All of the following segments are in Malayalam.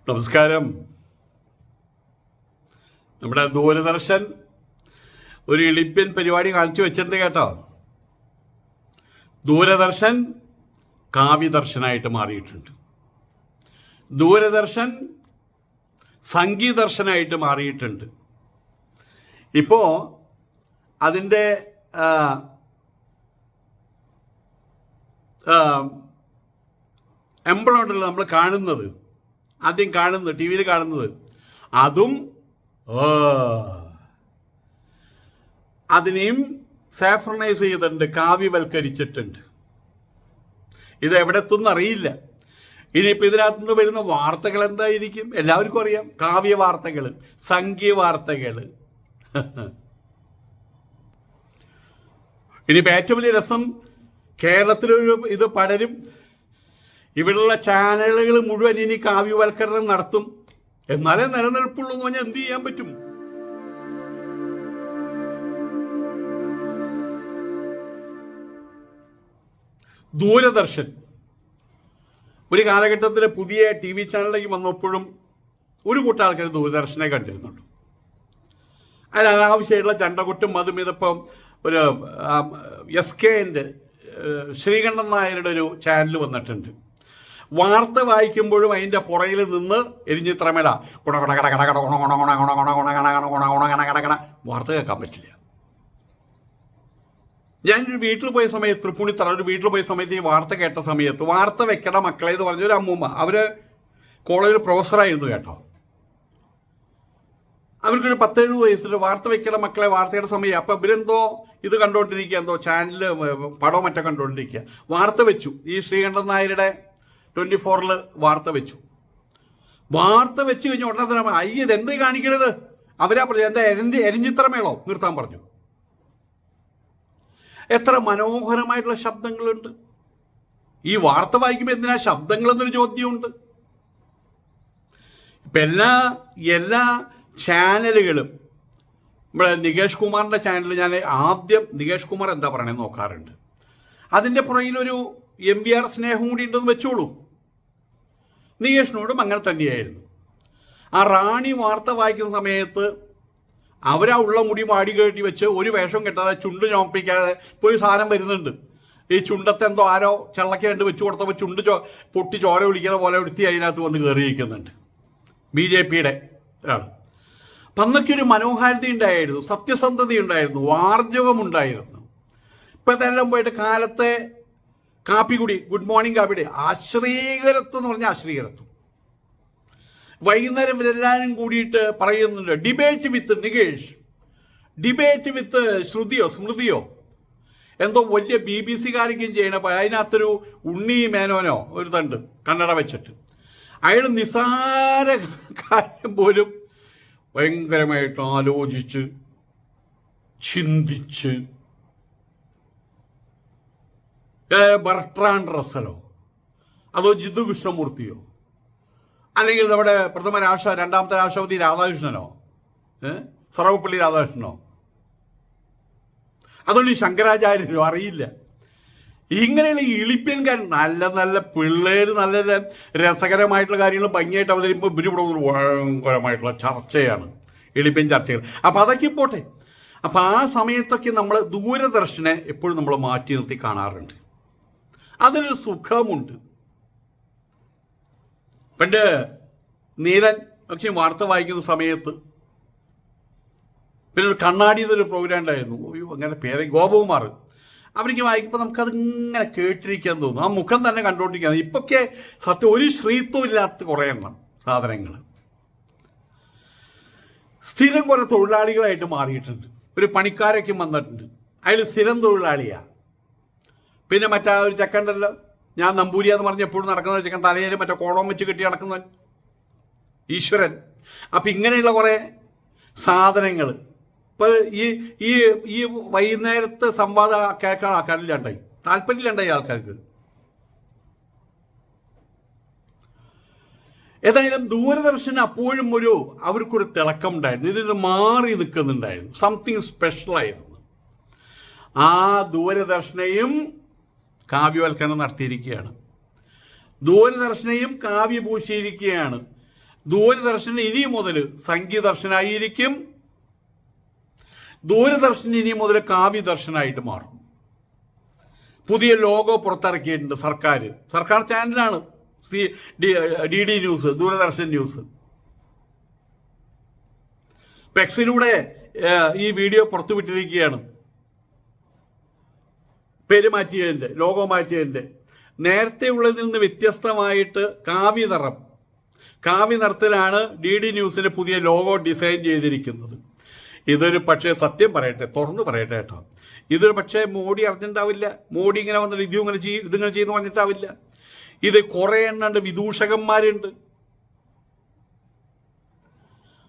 നമസ്കാരം. നമ്മുടെ ദൂരദർശൻ ഒരു എളിപ്യൻ പരിപാടി കാണിച്ചു വെച്ചിട്ടുണ്ട് കേട്ടോ. ദൂരദർശൻ കാവ്യദർശനായിട്ട് മാറിയിട്ടുണ്ട്. ദൂരദർശൻ സംഗീതദർശനായിട്ട് മാറിയിട്ടുണ്ട്. ഇപ്പോൾ അതിൻ്റെ എംബ്ലം ഉണ്ടല്ലോ നമ്മൾ കാണുന്നത്, ആദ്യം കാണുന്നത് ടി വിയിൽ കാണുന്നത്, അതും അതിനെയും സാഫ്രണൈസ് ചെയ്തിട്ടുണ്ട്, കാവ്യവൽക്കരിച്ചിട്ടുണ്ട്. ഇത് എവിടെത്തുന്ന അറിയില്ല. ഇനിയിപ്പോൾ ഇതിനകത്തുനിന്ന് വരുന്ന വാർത്തകൾ എന്തായിരിക്കും എല്ലാവർക്കും അറിയാം. കാവ്യ വാർത്തകൾ, സംഗീത വാർത്തകൾ. ഇനിയിപ്പോൾ ഏറ്റവും വലിയ രസം, കേരളത്തിലൊരു ഇത് പലരും ഇവിടെയുള്ള ചാനലുകൾ മുഴുവൻ ഇനി കാവ്യവൽക്കരണം നടത്തും. എന്നാലേ നിലനിൽപ്പുള്ളൂ എന്ന് പറഞ്ഞാൽ എന്ത് ചെയ്യാൻ പറ്റും? ദൂരദർശൻ ഒരു കാലഘട്ടത്തിൽ പുതിയ ടി വി ചാനലിലേക്ക് വന്നപ്പോഴും ഒരു കൂട്ടം ആൾക്കാർ ദൂരദർശനെ കണ്ടിരുന്നുള്ളൂ. അതിന് അനാവശ്യമായിട്ടുള്ള ചണ്ടകുട്ടും അതും ഇതിപ്പം ഒരു SKൻ്റെ ശ്രീകണ്ഠൻ നായരുടെ ഒരു ചാനൽ വന്നിട്ടുണ്ട്. വാർത്ത വായിക്കുമ്പോഴും അതിൻ്റെ പുറകിൽ നിന്ന് എരിഞ്ഞിത്രമേല വാർത്ത കേൾക്കാൻ പറ്റില്ല. ഞാനൊരു വീട്ടിൽ പോയ സമയത്ത്, തൃപ്പൂണിത്തറ ഒരു വീട്ടിൽ പോയ സമയത്ത് ഈ വാർത്ത കേട്ട സമയത്ത്, വാർത്ത വെക്കണ മക്കളെ എന്ന് പറഞ്ഞൊരു അമ്മൂമ്മ, അവർ കോളേജിൽ പ്രൊഫസറായിരുന്നു കേട്ടോ. അവർക്കൊരു 17 വയസ്സിൽ വാർത്ത വെക്കണ മക്കളെ വാർത്തയുടെ സമയം. അപ്പം ഇവരെന്തോ ഇത് കണ്ടുകൊണ്ടിരിക്കുക, എന്തോ ചാനലിൽ പടവും മറ്റോ കണ്ടുകൊണ്ടിരിക്കുക. വാർത്ത വെച്ചു, ഈ ശ്രീകണ്ഠൻ നായരുടെ 24 വാർത്ത വെച്ചു. വാർത്ത വെച്ച് കഴിഞ്ഞ ഉടനെ തന്നെ അയ്യ ഇതെന്ത് കാണിക്കണത്, അവരാ പറഞ്ഞു എന്താ എരിഞ്ഞിത്രമേളോ നിർത്താൻ പറഞ്ഞു. എത്ര മനോഹരമായിട്ടുള്ള ശബ്ദങ്ങളുണ്ട്. ഈ വാർത്ത വായിക്കുമ്പോൾ എന്തിനാ ശബ്ദങ്ങൾ എന്നൊരു ചോദ്യമുണ്ട്. ഇപ്പം എല്ലാ ചാനലുകളും, നമ്മുടെ നികേഷ് കുമാറിൻ്റെ ചാനൽ ഞാൻ ആദ്യം നികേഷ് കുമാർ എന്താ പറയണേന്ന് നോക്കാറുണ്ട്. അതിൻ്റെ പുറകിലൊരു MVR സ്നേഹം കൂടി ഉണ്ടെന്ന് വെച്ചോളൂ. നികേഷിനോടും അങ്ങനെ തന്നെയായിരുന്നു. ആ റാണി വാർത്ത വായിക്കുന്ന സമയത്ത് അവരാ ഉള്ള മുടി മാടി കയറ്റി വെച്ച് ഒരു വേഷം കെട്ടാതെ ചുണ്ട് ചോപ്പിക്കാതെ ഇപ്പോൾ ഒരു സാധനം വരുന്നുണ്ട്. ഈ ചുണ്ടത്തെ എന്തോ ആരോ ചെള്ളയ്ക്ക് രണ്ട് വെച്ച് കൊടുത്തപ്പോൾ ചുണ്ട് പൊട്ടി ചോര വിളിക്കുന്ന പോലെ എടുത്തി അതിനകത്ത് വന്ന് കയറിയിരിക്കുന്നുണ്ട് BJPയുടെ ഒരാൾ. അപ്പം അന്നൊക്കെ ഒരു മനോഹാരിത ഉണ്ടായിരുന്നു, സത്യസന്ധത ഉണ്ടായിരുന്നു, ആർജവമുണ്ടായിരുന്നു. ഇപ്പം ഇതെല്ലാം പോയിട്ട് കാലത്തെ കാപ്പിക്കുടി, ഗുഡ് മോർണിംഗ് കാപ്പിയുടെ ആശ്രീകരത്വം എന്ന് പറഞ്ഞാൽ ആശ്രീകരത്വം. വൈകുന്നേരം ഇവരെല്ലാവരും കൂടിയിട്ട് പറയുന്നുണ്ട് debate with Nikesh, debate with സ്മൃതിയോ എന്തോ വലിയ BBC-കാരിക്കും ചെയ്യണം. അതിനകത്തൊരു ഉണ്ണി മേനോനോ ഒരു തണ്ട് കന്നഡ വെച്ചിട്ട് അയാൾ നിസാര കാര്യം പോലും ഭയങ്കരമായിട്ട് ആലോചിച്ച് ചിന്തിച്ച്, ബർട്രാൻഡ് റസ്സലോ അതോ ജിത്തു കൃഷ്ണമൂർത്തിയോ അല്ലെങ്കിൽ നമ്മുടെ രണ്ടാമത്തെ രാഷ്ട്രപതി രാധാകൃഷ്ണനോ, സർവപ്പള്ളി രാധാകൃഷ്ണനോ, അതുകൊണ്ട് ഈ ശങ്കരാചാര്യരോ അറിയില്ല. ഇങ്ങനെയുള്ള ഇളിപ്യൻകാർ നല്ല നല്ല പിള്ളേർ നല്ല രസകരമായിട്ടുള്ള കാര്യങ്ങൾ ഭംഗിയായിട്ട് അവതരിപ്പോൾ ഇവരിവിടെ ഭയങ്കരമായിട്ടുള്ള ചർച്ചയാണ്, എളിപ്യൻ ചർച്ചകൾ. അപ്പം അതൊക്കെ പോട്ടെ. അപ്പം ആ സമയത്തൊക്കെ നമ്മൾ ദൂരദർശനെ എപ്പോഴും നമ്മൾ മാറ്റി നിർത്തി കാണാറുണ്ട്. അതിനൊരു സുഖമുണ്ട്. പണ്ട് നീലൻ ഒക്കെ വാർത്ത വായിക്കുന്ന സമയത്ത് പിന്നെ ഒരു കണ്ണാടി എന്നൊരു പ്രോഗ്രാം ഉണ്ടായിരുന്നു. അങ്ങനെ പേര് ഗോപകുമാർ. അവർക്ക് വായിക്കുമ്പോൾ നമുക്കതിങ്ങനെ കേട്ടിരിക്കാൻ തോന്നും, ആ മുഖം തന്നെ കണ്ടുകൊണ്ടിരിക്കാൻ. ഇപ്പൊക്കെ സത്യം ഒരു ശ്രീത്വം ഇല്ലാത്ത കുറേ എണ്ണം സാധനങ്ങൾ. സ്ഥിരം കുറേ തൊഴിലാളികളായിട്ട് മാറിയിട്ടുണ്ട്. ഒരു പണിക്കാരൊക്കെ വന്നിട്ടുണ്ട്, അതിൽ സ്ഥിരം തൊഴിലാളിയാണ്. പിന്നെ മറ്റാ ഒരു ചെക്കണ്ടല്ലോ, ഞാൻ നമ്പൂരിയാന്ന് പറഞ്ഞ് എപ്പോഴും നടക്കുന്ന ചെക്കൻ, തലയിൽ മറ്റേ കോടം വെച്ച് കെട്ടി നടക്കുന്നവൻ ഈശ്വരൻ. അപ്പം ഇങ്ങനെയുള്ള കുറേ സാധനങ്ങൾ ഇപ്പോൾ ഈ വൈകുന്നേരത്തെ സംവാദം കേൾക്കാൻ ആൾക്കാരില്ലാണ്ടായി, താല്പര്യമില്ലാണ്ടായി ആൾക്കാർക്ക്. ഏതായാലും ദൂരദർശൻ അപ്പോഴും അവർക്കൊരു തിളക്കം ഉണ്ടായിരുന്നു. ഇതിൽ മാറി നിൽക്കുന്നുണ്ടായിരുന്നു, സംതിങ് സ്പെഷ്യലായിരുന്നു. ആ ദൂരദർശനെയും കാവ്യവൽക്കരണം നടത്തിയിരിക്കുകയാണ്. ദൂരദർശനെയും കാവ്യഭൂഷിയിരിക്കുകയാണ്. ദൂരദർശൻ ഇനി മുതൽ സംഗീതദർശനായിരിക്കും. ദൂരദർശൻ ഇനി മുതൽ കാവ്യദർശനായിട്ട് മാറും. പുതിയ ലോഗോ പുറത്തിറക്കിയിട്ടുണ്ട് സർക്കാർ ചാനലാണ് DD ന്യൂസ്, ദൂരദർശൻ ന്യൂസ്. പെക്സിലൂടെ ഈ വീഡിയോ പുറത്തുവിട്ടിരിക്കുകയാണ്. പേര് മാറ്റിയതിൻ്റെ, ലോഗോ മാറ്റിയതിൻ്റെ. നേരത്തെ ഉള്ളതിൽ നിന്ന് വ്യത്യസ്തമായിട്ട് കാവ്യനിറത്തിലാണ് DD ന്യൂസിൻ്റെ പുതിയ ലോഗോ ഡിസൈൻ ചെയ്തിരിക്കുന്നത്. ഇതൊരു പക്ഷേ സത്യം പറയട്ടെ, തുറന്നു പറയട്ടെ കേട്ടോ, ഇതൊരു പക്ഷേ മോഡി അറിഞ്ഞിട്ടുണ്ടാവില്ല. മോഡി ഇങ്ങനെ വന്നിട്ട് ഇതിങ്ങനെ ചെയ്യുന്നു പറഞ്ഞിട്ടാവില്ല. ഇത് കുറേ എണ്ണുണ്ട്, വിദൂഷകന്മാരുണ്ട്.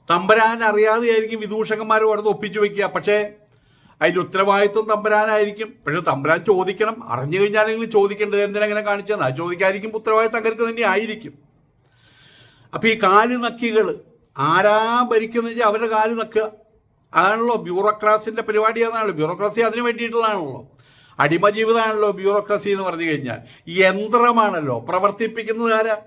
തമ്പുരാൻ അറിയാതെയായിരിക്കും വിദൂഷകന്മാർ അവിടെ ഒപ്പിച്ചു വെക്കുക. പക്ഷേ അതിൻ്റെ ഉത്തരവാദിത്വം തമ്പുരാനായിരിക്കും. പക്ഷേ തമ്പുരാൻ ചോദിക്കണം. അറിഞ്ഞു കഴിഞ്ഞാലെങ്കിലും ചോദിക്കേണ്ടത് എന്തിനെങ്ങനെ കാണിച്ചതെന്ന് അത് ചോദിക്കാതിരിക്കും. ഉത്തരവാദിത്വം അങ്ങനെ തന്നെ ആയിരിക്കും. അപ്പം ഈ കാല് നക്കികൾ ആരാ ഭരിക്കുന്നത് വെച്ചാൽ അവരുടെ കാല് നക്കുക. അതാണല്ലോ ബ്യൂറോക്രാസിൻ്റെ പരിപാടി. അതാണല്ലോ ബ്യൂറോക്രസി, അതിന് വേണ്ടിയിട്ടുള്ളതാണല്ലോ. അടിമ ജീവിതമാണല്ലോ ബ്യൂറോക്രസി എന്ന് പറഞ്ഞു കഴിഞ്ഞാൽ. യന്ത്രമാണല്ലോ പ്രവർത്തിപ്പിക്കുന്നത് ആരാ?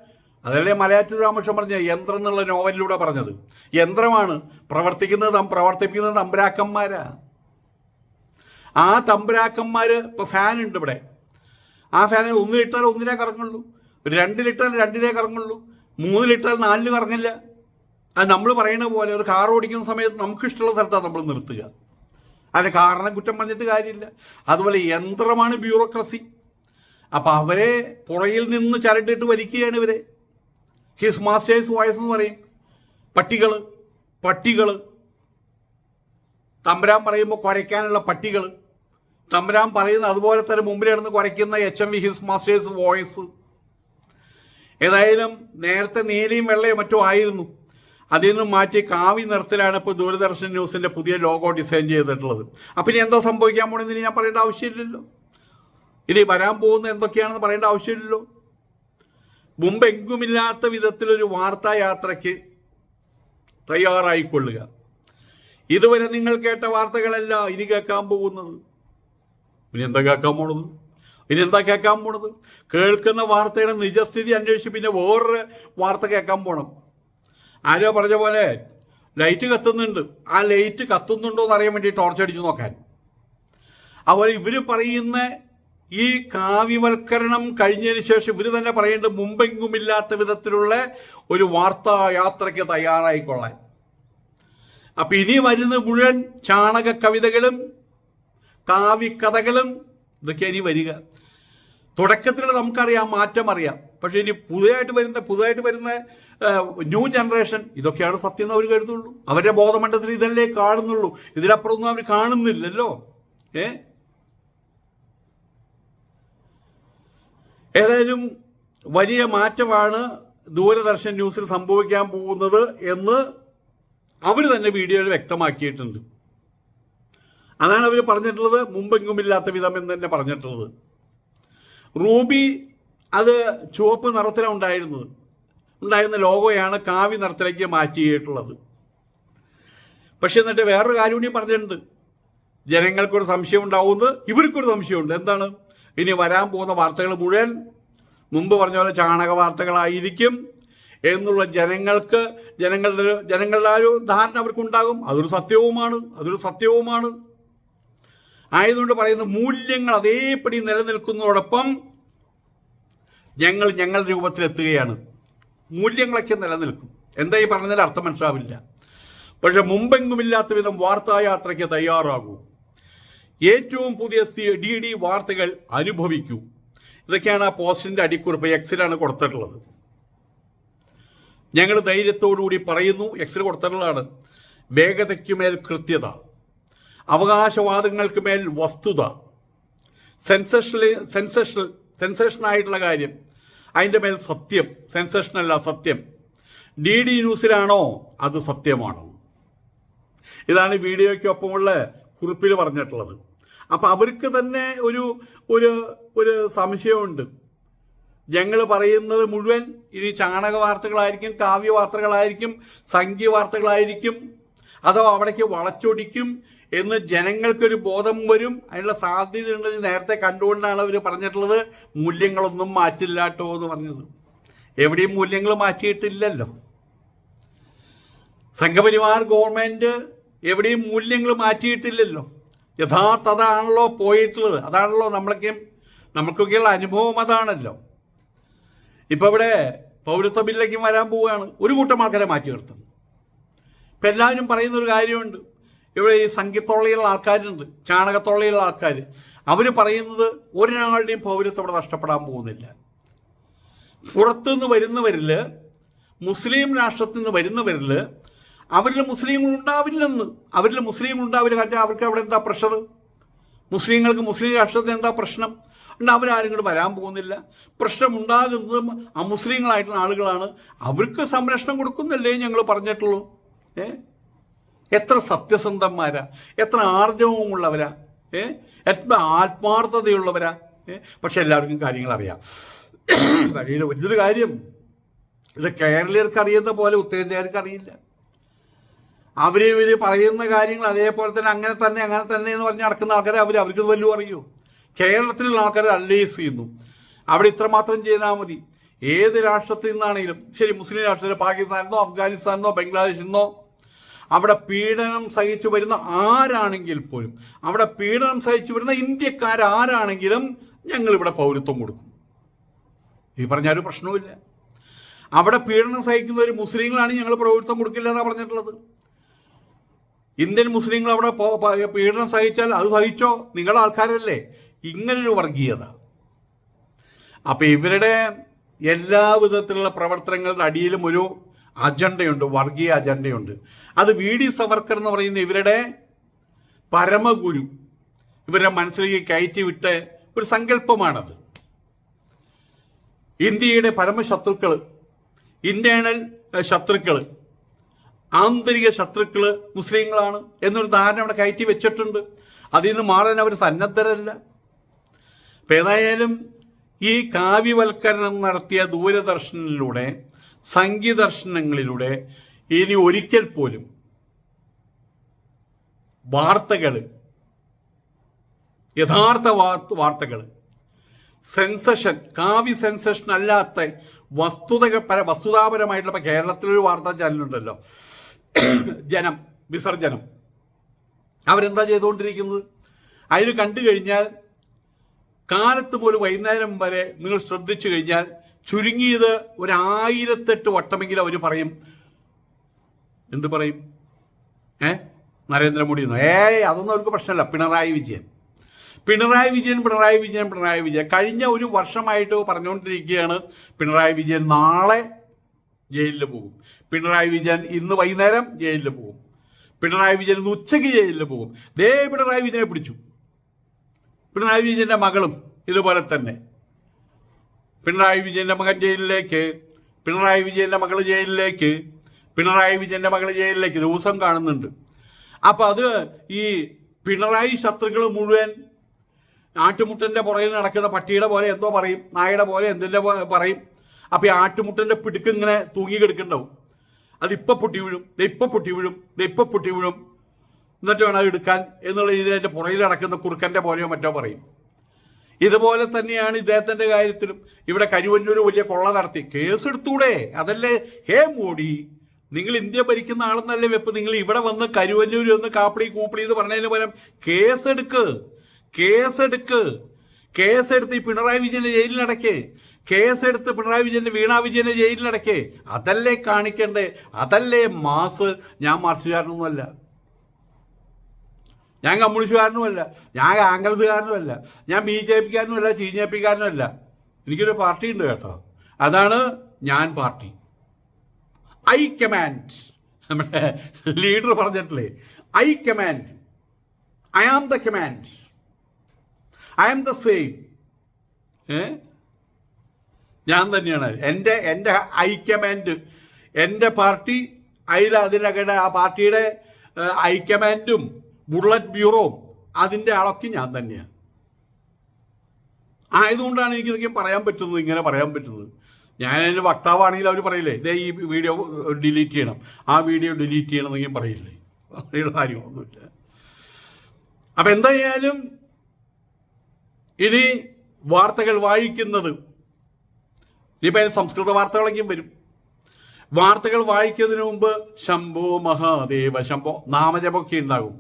അതല്ലേ മലയാറ്റൂർ രാമകൃഷ്ണൻ പറഞ്ഞ യന്ത്രം എന്നുള്ള നോവലിലൂടെ പറഞ്ഞത്. യന്ത്രമാണ് പ്രവർത്തിപ്പിക്കുന്നത് തമ്പുരാക്കന്മാരാ. ആ തമ്പുരാക്കന്മാർ ഇപ്പോൾ ഫാൻ ഉണ്ട് ഇവിടെ. ആ ഫാനിൽ 1 ലിറ്റാൽ 1 കറങ്ങുള്ളൂ, 2 ലിറ്റാൽ 2 കറങ്ങുള്ളൂ, 3 ലിറ്റാൽ 4 കറങ്ങില്ല. അത് നമ്മൾ പറയുന്ന പോലെ ഒരു കാർ ഓടിക്കുന്ന സമയത്ത് നമുക്കിഷ്ടമുള്ള സ്ഥലത്താണ് നമ്മൾ നിർത്തുക. അതിന് കാരണം കുറ്റം പറഞ്ഞിട്ട് കാര്യമില്ല. അതുപോലെ യന്ത്രമാണ് ബ്യൂറോക്രസി. അപ്പം അവരെ പുറയിൽ നിന്ന് ചരട്ടിട്ട് വലിക്കുകയാണ് ഇവരെ. ഹിസ് മാസ്റ്റേഴ്സ് വോയിസ് എന്ന് പറയും. പട്ടികൾ തമ്പുരാൻ പറയുമ്പോൾ കുരയ്ക്കാനുള്ള പട്ടികൾ. തമ്പുരാൻ പറയുന്ന അതുപോലെ തന്നെ മുമ്പിൽ കിടന്ന് കുരയ്ക്കുന്ന HMV ഹിസ് മാസ്റ്റേഴ്സ് വോയിസ്. ഏതായാലും നേരത്തെ നീലയും വെള്ളയും മറ്റോ ആയിരുന്നു. അതിൽ നിന്നും മാറ്റി കാവ്യ നിറത്തിലാണ് ഇപ്പോൾ ദൂരദർശൻ ന്യൂസിൻ്റെ പുതിയ ലോഗോ ഡിസൈൻ ചെയ്തിട്ടുള്ളത്. അപ്പം ഇനി എന്താ സംഭവിക്കാൻ പോണെന്ന് ഞാൻ പറയേണ്ട ആവശ്യമില്ലല്ലോ. ഇനി വരാൻ പോകുന്ന എന്തൊക്കെയാണെന്ന് പറയേണ്ട ആവശ്യമില്ലല്ലോ. മുമ്പെങ്കുമില്ലാത്ത വിധത്തിലൊരു വാർത്താ യാത്രയ്ക്ക് തയ്യാറായിക്കൊള്ളുക. ഇതുവരെ നിങ്ങൾ കേട്ട വാർത്തകളല്ല ഇനി കേൾക്കാൻ പോകുന്നത്. ഇനി എന്താ കേൾക്കാൻ പോണത്? കേൾക്കുന്ന വാർത്തയുടെ നിജസ്ഥിതി അന്വേഷിച്ച് പിന്നെ വേറൊരു വാർത്ത കേൾക്കാൻ പോകണം. ആരോ പറഞ്ഞ പോലെ ലൈറ്റ് കത്തുന്നുണ്ട്, ആ ലൈറ്റ് കത്തുന്നുണ്ടോ എന്ന് അറിയാൻ വേണ്ടി ടോർച്ച് അടിച്ച് നോക്കാൻ. അതുപോലെ ഇവർ പറയുന്ന ഈ കാവ്യവൽക്കരണം കഴിഞ്ഞതിന് ശേഷം ഇവർ തന്നെ പറയേണ്ടത് മുമ്പെങ്കുമില്ലാത്ത വിധത്തിലുള്ള ഒരു വാർത്താ യാത്രയ്ക്ക് തയ്യാറായിക്കൊള്ളാൻ. അപ്പം ഇനി വരുന്ന മുഴുവൻ ചാണക കവിതകളും കാവ്യകഥകളും ഇതൊക്കെ ഇനി വരിക. തുടക്കത്തിൽ നമുക്കറിയാം, മാറ്റം അറിയാം. പക്ഷേ ഇനി പുതുതായിട്ട് വരുന്ന ന്യൂ ജനറേഷൻ ഇതൊക്കെയാണ് സത്യം എന്ന് അവർ കരുതുള്ളൂ. അവരുടെ ബോധമണ്ഡലത്തിൽ ഇതല്ലേ കാണുന്നുള്ളൂ. ഇതിലപ്പുറമൊന്നും അവർ കാണുന്നില്ലല്ലോ. ഏതായാലും വലിയ മാറ്റമാണ് ദൂരദർശൻ ന്യൂസിൽ സംഭവിക്കാൻ പോകുന്നത് എന്ന് അവർ തന്നെ വീഡിയോയിൽ വ്യക്തമാക്കിയിട്ടുണ്ട്. അതാണ് അവർ പറഞ്ഞിട്ടുള്ളത്, മുമ്പെങ്കുമില്ലാത്ത വിധം എന്ന് തന്നെ പറഞ്ഞിട്ടുള്ളത്. റൂബി അത് ചുവപ്പ് നിറത്തിലാണ് ഉണ്ടായിരുന്ന ലോഗോയാണ് കാവ്യ നിറത്തിലേക്ക് മാറ്റിയിട്ടുള്ളത്. പക്ഷെ എന്നിട്ട് വേറൊരു കാര്യം കൂടി പറഞ്ഞിട്ടുണ്ട്. ജനങ്ങൾക്കൊരു സംശയം ഉണ്ടാവുന്നത് ഇവർക്കൊരു സംശയമുണ്ട്. എന്താണ്? ഇനി വരാൻ പോകുന്ന വാർത്തകൾ മുഴുവൻ മുമ്പ് പറഞ്ഞ പോലെ ചാണക വാർത്തകളായിരിക്കും എന്നുള്ള ജനങ്ങളുടെ ഒരു ധാരണ അവർക്കുണ്ടാകും. അതൊരു സത്യവുമാണ്. ആയതുകൊണ്ട് പറയുന്ന മൂല്യങ്ങൾ അതേപടി നിലനിൽക്കുന്നതോടൊപ്പം ഞങ്ങളുടെ രൂപത്തിലെത്തുകയാണ്. മൂല്യങ്ങളൊക്കെ നിലനിൽക്കും. എന്താ ഈ പറഞ്ഞതിൻ്റെ അർത്ഥം മനസ്സിലാവില്ല. പക്ഷെ മുമ്പെങ്കുമില്ലാത്ത വിധം വാർത്തായാത്രയ്ക്ക് തയ്യാറാകൂ. ഏറ്റവും പുതിയ DD വാർത്തകൾ അനുഭവിക്കൂ. ഇതൊക്കെയാണ് ആ പോസ്റ്റിൻ്റെ അടിക്കുറിപ്പ്. എക്സിലാണ് കൊടുത്തിട്ടുള്ളത്. ഞങ്ങൾ ധൈര്യത്തോടുകൂടി പറയുന്നു, എക്സിൽ കൊടുത്തിട്ടുള്ളതാണ്. വേഗതയ്ക്കുമേൽ കൃത്യത, അവകാശവാദങ്ങൾക്ക് മേൽ വസ്തുത, സെൻസേഷനായിട്ടുള്ള കാര്യം അതിൻ്റെ മേൽ സത്യം, സെൻസേഷനല്ല സത്യം. DD ന്യൂസിലാണോ അത് സത്യമാണോ? ഇതാണ് വീഡിയോയ്ക്കൊപ്പമുള്ള കുറിപ്പിൽ പറഞ്ഞിട്ടുള്ളത്. അപ്പം അവർക്ക് തന്നെ ഒരു സംശയമുണ്ട്. ഞങ്ങൾ പറയുന്നത് മുഴുവൻ ഇനി ചാണക വാർത്തകളായിരിക്കും, കാവ്യ വാർത്തകളായിരിക്കും, സംഖ്യ വാർത്തകളായിരിക്കും, അതോ അവിടേക്ക് വളച്ചൊടിക്കും എന്ന് ജനങ്ങൾക്കൊരു ബോധം വരും. അതിനുള്ള സാധ്യതയുണ്ടെന്ന് നേരത്തെ കണ്ടുകൊണ്ടാണ് അവർ പറഞ്ഞിട്ടുള്ളത് മൂല്യങ്ങളൊന്നും മാറ്റില്ലാട്ടോ എന്ന് പറഞ്ഞത്. എവിടെയും മൂല്യങ്ങൾ മാറ്റിയിട്ടില്ലല്ലോ. സംഘപരിവാർ ഗവൺമെൻറ് എവിടെയും മൂല്യങ്ങൾ മാറ്റിയിട്ടില്ലല്ലോ. യഥാർത്ഥ അതാണല്ലോ പോയിട്ടുള്ളത്. അതാണല്ലോ നമ്മൾക്കൊക്കെയുള്ള അനുഭവം അതാണല്ലോ. ഇപ്പം ഇവിടെ പൗരത്വ ബില്ലേക്കും വരാൻ പോവുകയാണ്. ഒരു കൂട്ടം ആൾക്കാരെ മാറ്റി നിർത്തുന്നു. ഇപ്പം എല്ലാവരും പറയുന്നൊരു കാര്യമുണ്ട്. ഇവിടെ ഈ സംഖ്യത്തൊള്ളയുള്ള ആൾക്കാരുണ്ട്, ചാണകത്തൊള്ളയുള്ള ആൾക്കാർ. അവർ പറയുന്നത് ഒരാളുടെയും പൗരത്വം ഇവിടെ നഷ്ടപ്പെടാൻ പോകുന്നില്ല. പുറത്തുനിന്ന് വരുന്നവരിൽ, മുസ്ലിം രാഷ്ട്രത്തിൽ നിന്ന് വരുന്നവരിൽ അവരിൽ മുസ്ലിങ്ങൾ ഉണ്ടാവില്ലെന്ന്. അവരിൽ മുസ്ലിങ്ങൾ ഉണ്ടാവില്ല. കാരണം അവർക്ക് അവിടെ എന്താ പ്രഷർ? മുസ്ലിങ്ങൾക്ക് മുസ്ലിം രാഷ്ട്രത്തിന് എന്താ പ്രശ്നം? ഉണ്ട്. അവരാരും കൂടെ വരാൻ പോകുന്നില്ല. പ്രശ്നമുണ്ടാകുന്നതും അമുസ്ലിങ്ങളായിട്ടുള്ള ആളുകളാണ്. അവർക്ക് സംരക്ഷണം കൊടുക്കുന്നില്ലേ ഞങ്ങൾ പറഞ്ഞിട്ടുള്ളൂ. എത്ര സത്യസന്ധന്മാരാ, എത്ര ആർജവമുള്ളവരാ, എത്ര ആത്മാർത്ഥതയുള്ളവരാ. പക്ഷെ എല്ലാവർക്കും കാര്യങ്ങൾ അറിയാം. വലിയൊരു കാര്യം, ഇത് കേരളീയർക്ക് അറിയുന്ന പോലെ ഉത്തരേന്ത്യക്കാർക്ക് അറിയില്ല. ഇവർ പറയുന്ന കാര്യങ്ങൾ അതേപോലെ തന്നെ അങ്ങനെ തന്നെ എന്ന് പറഞ്ഞ് നടക്കുന്ന ആൾക്കാരെ അവർക്ക് വല്ലതും അറിയൂ. കേരളത്തിലുള്ള ആൾക്കാർ അനലൈസ് ചെയ്യുന്നു. അവിടെ ഇത്രമാത്രം ചെയ്താൽ മതി. ഏത് രാഷ്ട്രത്തിൽ നിന്നാണെങ്കിലും ശരി, മുസ്ലിം രാഷ്ട്രത്തിൽ, പാകിസ്ഥാനിന്നോ അഫ്ഗാനിസ്ഥാനിന്നോ ബംഗ്ലാദേശിൽ നിന്നോ അവിടെ പീഡനം സഹിച്ചു വരുന്ന ആരാണെങ്കിൽ പോലും, അവിടെ പീഡനം സഹിച്ചു വരുന്ന ഇന്ത്യക്കാരാരാണെങ്കിലും ഞങ്ങളിവിടെ പൗരത്വം കൊടുക്കും. ഈ പറഞ്ഞാൽ ഒരു പ്രശ്നവുമില്ല. അവിടെ പീഡനം സഹിക്കുന്ന ഒരു മുസ്ലിങ്ങളാണ് ഞങ്ങൾ പൗരത്വം കൊടുക്കില്ല എന്നാണ് പറഞ്ഞിട്ടുള്ളത്. ഇന്ത്യൻ മുസ്ലിങ്ങൾ അവിടെ പീഡനം സഹിച്ചാൽ അത് സഹിച്ചോ, നിങ്ങളുടെ ആൾക്കാരല്ലേ. ഇങ്ങനൊരു വർഗീയത. അപ്പം ഇവരുടെ എല്ലാ വിധത്തിലുള്ള പ്രവർത്തനങ്ങളുടെ അടിയിലും ഒരു അജണ്ടയുണ്ട്, വർഗീയ അജണ്ടയുണ്ട്. അത് വി ഡി സവർക്കർ എന്ന് പറയുന്ന ഇവരുടെ പരമഗുരു ഇവരുടെ മനസ്സിലേക്ക് കയറ്റിവിട്ട ഒരു സങ്കല്പമാണത്. ഇന്ത്യയുടെ പരമശത്രുക്കൾ, ഇന്റേണൽ ശത്രുക്കൾ, ആന്തരിക ശത്രുക്കൾ മുസ്ലിങ്ങളാണ് എന്നൊരു ധാരണ അവിടെ കയറ്റി വെച്ചിട്ടുണ്ട്. അതിൽ നിന്ന് മാറാൻ അവർ സന്നദ്ധരല്ല. അപ്പം ഏതായാലും ഈ കാവ്യവൽക്കരണം നടത്തിയ ദൂരദർശനിലൂടെ, സംഗീതദർശനങ്ങളിലൂടെ ഇനി ഒരിക്കൽ പോലും വാർത്തകൾ, യഥാർത്ഥ വാർത്തകൾ, സെൻസേഷൻ, കാവ്യ സെൻസേഷൻ അല്ലാത്ത വസ്തുതാപരമായിട്ടുള്ള, ഇപ്പം കേരളത്തിലൊരു വാർത്താ ചാനലുണ്ടല്ലോ, വിസർജനം. അവരെന്താ ചെയ്തുകൊണ്ടിരിക്കുന്നത്? അതിൽ കണ്ടു കഴിഞ്ഞാൽ കാലത്ത് പോലും വൈകുന്നേരം വരെ നിങ്ങൾ ശ്രദ്ധിച്ചു കഴിഞ്ഞാൽ ചുരുങ്ങിയത് 1008 വട്ടമെങ്കിലും അവർ പറയും. എന്ത് പറയും? നരേന്ദ്രമോദി എന്നോ? അതൊന്നും അവർക്ക് പ്രശ്നമല്ല. പിണറായി വിജയൻ കഴിഞ്ഞ ഒരു വർഷമായിട്ട് പറഞ്ഞുകൊണ്ടിരിക്കുകയാണ് പിണറായി വിജയൻ നാളെ ജയിലിൽ പോകും, പിണറായി വിജയൻ ഇന്ന് വൈകുന്നേരം ജയിലിൽ പോകും, പിണറായി വിജയൻ ഇന്ന് ഉച്ചയ്ക്ക് ജയിലിൽ പോകും. പിണറായി വിജയനെ പിടിച്ചു. പിണറായി വിജയൻ്റെ മകളും ഇതുപോലെ തന്നെ. പിണറായി വിജയൻ്റെ മകൻ ജയിലിലേക്ക്, പിണറായി വിജയൻ്റെ മകൾ ജയിലിലേക്ക്, പിണറായി വിജയൻ്റെ മകൾ ജയിലിലേക്ക് ദിവസം കാണുന്നുണ്ട്. അപ്പം അത് ഈ പിണറായി ശത്രുക്കൾ മുഴുവൻ ആട്ടുമുട്ടൻ്റെ പുറകിൽ നടക്കുന്ന പട്ടിയുടെ പോലെ എന്തോ പറയും, നായയുടെ പോലെ എന്തിൻ്റെ പറയും. അപ്പം ഈ ആട്ടുമുട്ടൻ്റെ പിടുക്ക് ഇങ്ങനെ തൂങ്ങിക്കെടുക്കണ്ടാവും. അതിപ്പോൾ പൊട്ടി വീഴും, ഇപ്പം പൊട്ടി വീഴും, എന്നിട്ട് വേണം അത് എടുക്കാൻ എന്നുള്ള രീതിയിൽ അതിൻ്റെ പുറകിൽ നടക്കുന്ന കുറുക്കൻ്റെ പോലെയോ മറ്റോ പറയും. ഇതുപോലെ തന്നെയാണ് ഇദ്ദേഹത്തിൻ്റെ കാര്യത്തിലും. ഇവിടെ കരുവന്നൂർ വലിയ കൊള്ള നടത്തി, കേസെടുത്തൂടെ? അതല്ലേ മോഡി, നിങ്ങൾ ഇന്ത്യ ഭരിക്കുന്ന ആളെന്നല്ലേ വെപ്പ്. നിങ്ങൾ ഇവിടെ വന്ന് കരുവന്നൂർ ഒന്ന് കാപ്പിളി എന്ന് പറഞ്ഞതിന് പകരം കേസെടുത്ത് ഈ പിണറായി വിജയന്റെ ജയിലിലടയ്ക്ക്, കേസെടുത്ത് പിണറായി വിജയന്റെ വീണാ വിജയന്റെ ജയിലിലടയ്ക്ക്. അതല്ലേ കാണിക്കണ്ടേ? അതല്ലേ മാസ്. ഞാൻ മാർക്സുകാരനൊന്നുമല്ല, ഞാൻ കമ്മ്യൂണിസ്റ്റുകാരനുമല്ല, ഞാൻ കോൺഗ്രസ്സുകാരനുമല്ല, ഞാൻ BJP-കാരനുമല്ല, CJP-കാരനുമല്ല. എനിക്കൊരു പാർട്ടി ഉണ്ട് കേട്ടോ. അതാണ് ഞാൻ പാർട്ടി. I command. നമ്മുടെ ലീഡർ പറഞ്ഞിട്ടില്ലേ, I command, I am the command, I am the same. ഞാൻ തന്നെയാണ്. എൻ്റെ ഹൈക്കമാൻഡ്, എൻ്റെ പാർട്ടി, അതിനകടെ ആ പാർട്ടിയുടെ ഹൈക്കമാൻഡും ബുള്ളറ്റ് ബ്യൂറോവും അതിൻ്റെ ആളൊക്കെ ഞാൻ തന്നെയാണ്. ആയതുകൊണ്ടാണ് എനിക്കിതൊക്കെ പറയാൻ പറ്റുന്നത്, ഇങ്ങനെ പറയാൻ പറ്റുന്നത്. ഞാൻ എൻ്റെ വക്താവാണെങ്കിൽ അവർ പറയില്ലേ, ഇതേ ഈ വീഡിയോ ഡിലീറ്റ് ചെയ്യണം, ആ വീഡിയോ ഡിലീറ്റ് ചെയ്യണമെന്നെങ്കിലും പറയില്ലേ? അങ്ങനെയുള്ള കാര്യമൊന്നുമില്ല. അപ്പം എന്തായാലും ഇനി വാർത്തകൾ വായിക്കുന്നത്, ഇനിയിപ്പോൾ സംസ്കൃത വാർത്തകളൊക്കെയും വരും. വാർത്തകൾ വായിക്കുന്നതിന് മുമ്പ് ശംഭോ മഹാദേവ ശംഭോ നാമജപമൊക്കെ ഉണ്ടാകും.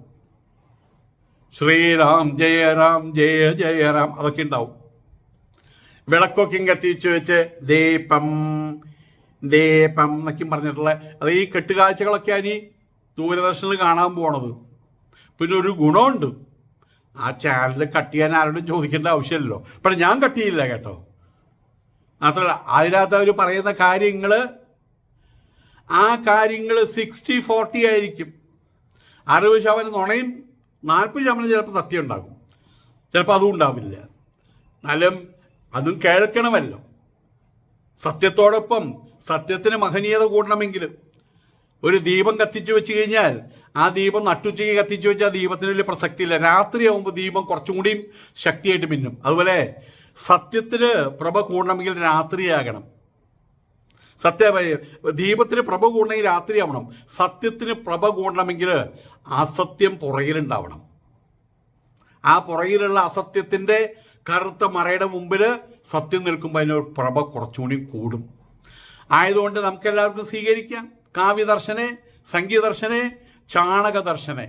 ശ്രീറാം ജയറാം ജയ ജയറാം അതൊക്കെ ഉണ്ടാവും. വിളക്കൊക്കെ കത്തിച്ച് വെച്ച് ദീപം ദീപം എന്നൊക്കെ പറഞ്ഞിട്ടുള്ള അത് ഈ കെട്ടുകാഴ്ചകളൊക്കെയാണ് ഈ ദൂരദർശനിൽ കാണാൻ പോണത്. പിന്നെ ഒരു ഗുണമുണ്ട്, ആ ചാനൽ കട്ട് ചെയ്യാൻ ആരോടും ചോദിക്കേണ്ട ആവശ്യമില്ലല്ലോ. പക്ഷെ ഞാൻ കട്ട് ചെയ്യില്ല കേട്ടോ. മാത്രമല്ല അതിനകത്ത് അവർ പറയുന്ന കാര്യങ്ങൾ ആ കാര്യങ്ങൾ 60-40 ആയിരിക്കും. 60% നുണയും 40% ചിലപ്പോൾ സത്യം ഉണ്ടാകും, ചിലപ്പോൾ അതും ഉണ്ടാവില്ല. എന്നാലും അതും കേൾക്കണമല്ലോ. സത്യത്തോടൊപ്പം സത്യത്തിന് മഹനീയത കൂടണമെങ്കിൽ ഒരു ദീപം കത്തിച്ചു വെച്ച് കഴിഞ്ഞാൽ ആ ദീപം നട്ടുച്ചയ്ക്ക് കത്തിച്ചു വെച്ചാൽ ദീപത്തിന് വലിയ പ്രസക്തിയില്ല. രാത്രിയാവുമ്പോൾ ദീപം കുറച്ചും കൂടിയും ശക്തിയായിട്ട് മിന്നും. അതുപോലെ സത്യത്തിന് പ്രഭ കൂടണമെങ്കിൽ രാത്രിയാകണം. ദീപത്തിന് പ്രഭ കൂടണമെങ്കിൽ രാത്രിയാവണം. സത്യത്തിന് പ്രഭ കൂടണമെങ്കിൽ അസത്യം പുറകിലുണ്ടാവണം. ആ പുറകിലുള്ള അസത്യത്തിൻ്റെ കറുത്ത മറയുടെ മുമ്പിൽ സത്യം നിൽക്കുമ്പോൾ അതിനൊരു പ്രഭ കുറച്ചുകൂടി കൂടും. ആയതുകൊണ്ട് നമുക്കെല്ലാവർക്കും സ്വീകരിക്കാം കാവ്യദർശനെ, സംഗീതദർശനെ, ചാണകദർശനെ.